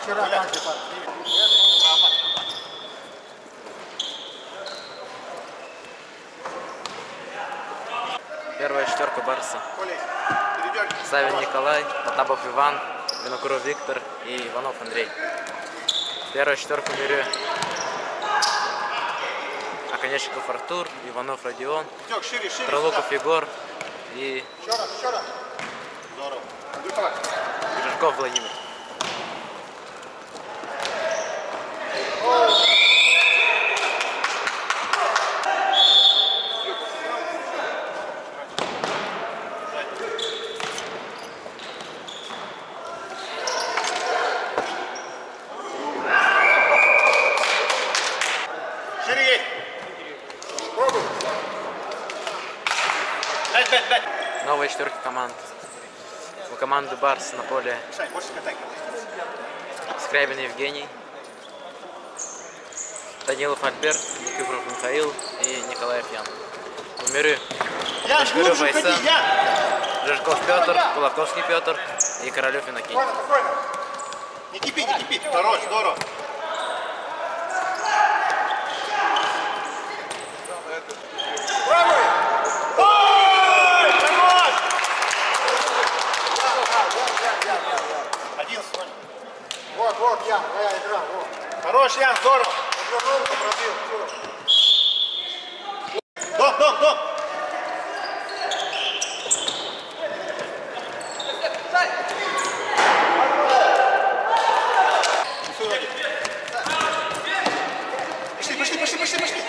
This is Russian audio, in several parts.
вчера каждый пар. Первая четверка Барса. Савин Николай, Потапов Иван, Винокуров Виктор и Иванов Андрей. Первая четверка в мире. Оконечников Артур, Иванов Родион, Тролуков Егор и Жирков Владимир. Новые четверки команд. У команды Барс на поле Скрябин Евгений, Данилов Альберт, Никифоров Михаил и Николаев Ян. В миры Мишкарев Айсен, Жирков Петр, Кулаковский Петр и Королев Иннокентий. Не кипи, не кипи. Второй, здорово. Правый! Ой! Хорош! 11. Вот, Ян, твоя игра, вот. Хорош, Ян, здорово. Дом. Пошли.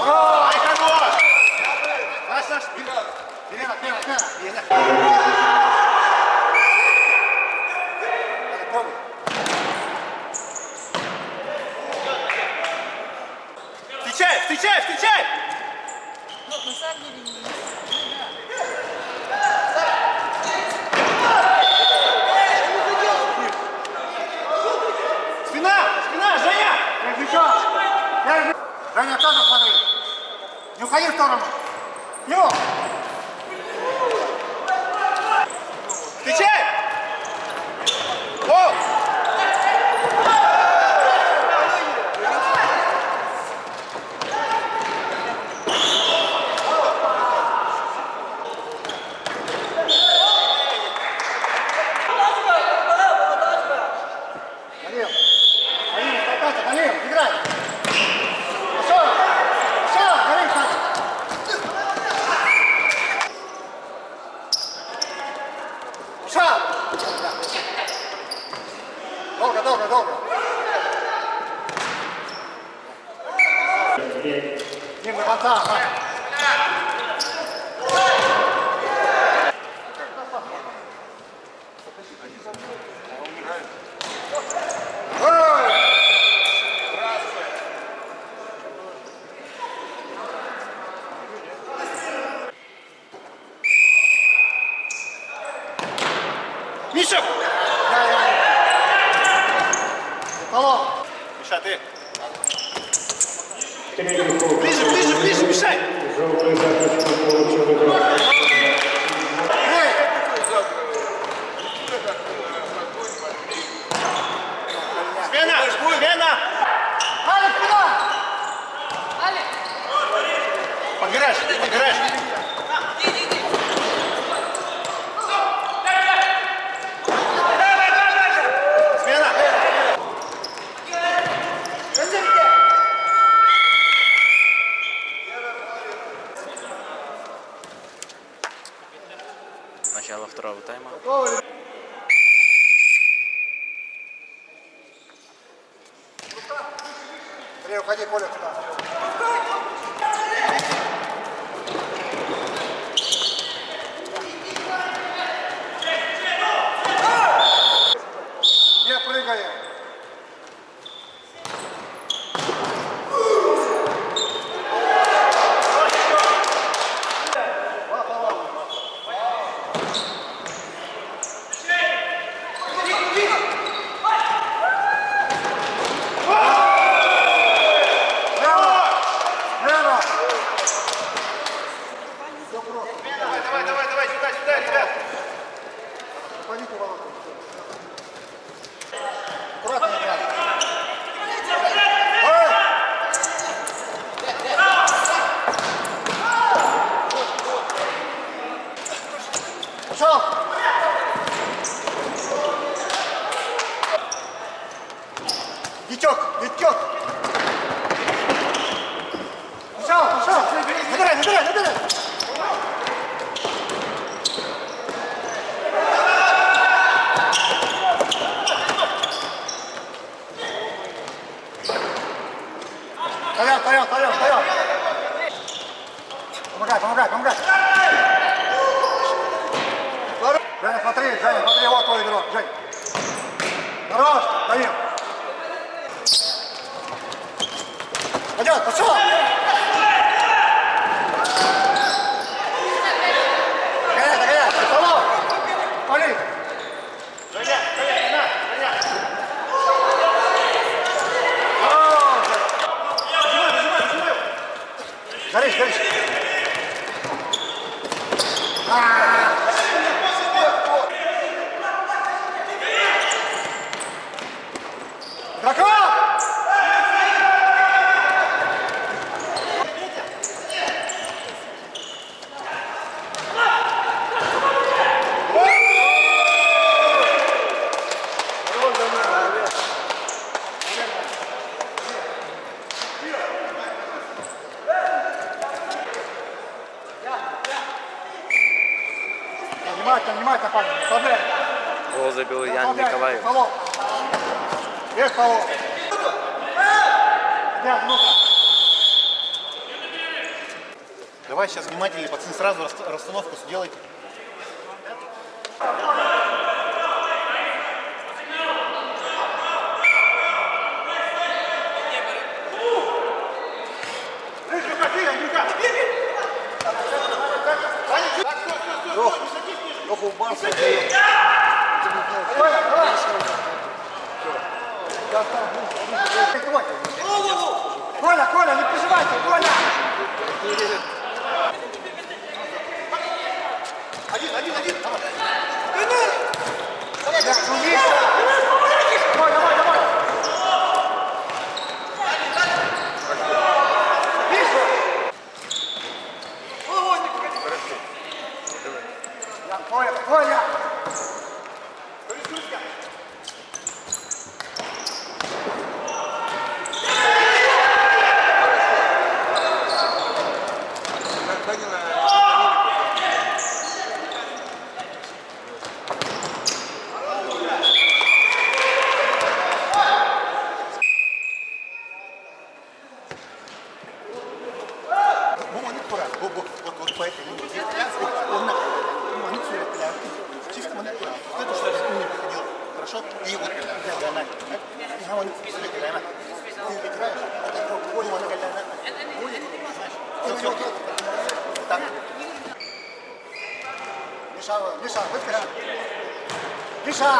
Ай, хорош! Саш, Встречай! Ну, на самом деле не Спина, Женя! Женя, тоже смотри. Не уходи в сторону. Его! Встречай! О! Данил, играй! Пошел! Данил, Пошел! Долго. Ним на конца, Миша! Полон! Миша, ты! Ближе, мешай! Смена! Аля, спина! Подгораешь! Смена! Начало второго тайма. Уходи, Коля, туда. Не прыгаем. Браво! давай, сюда, ребят. Пойдите в ворота. Аккуратно играть. Пошел! Витек! Пошел! Набирай! Стоял! Помогай! Женя, смотри, вот твой игрок, Жень. Хорош, Давид. Пойдет, пошел! Догоняй, Соколов! Пали! Женя. Горишь! Игрока! Внимательно, парень, ослабляй. Гол забил Ян Николаев. Павлов. Ну-ка. Давай сейчас внимательнее, пацаны, сразу расстановку сделайте. Лёха в барсе. Коля, не прижимайте, Коля! Один, давай. Давай. Коля! Вот по этой линии. Он чисто манипуляция. Это что умник ходил. Хорошо? И вот диагональ. И он диагональ. Ты играешь, это поле он диагональ. Все. Так. Миша, выскочи. Миша!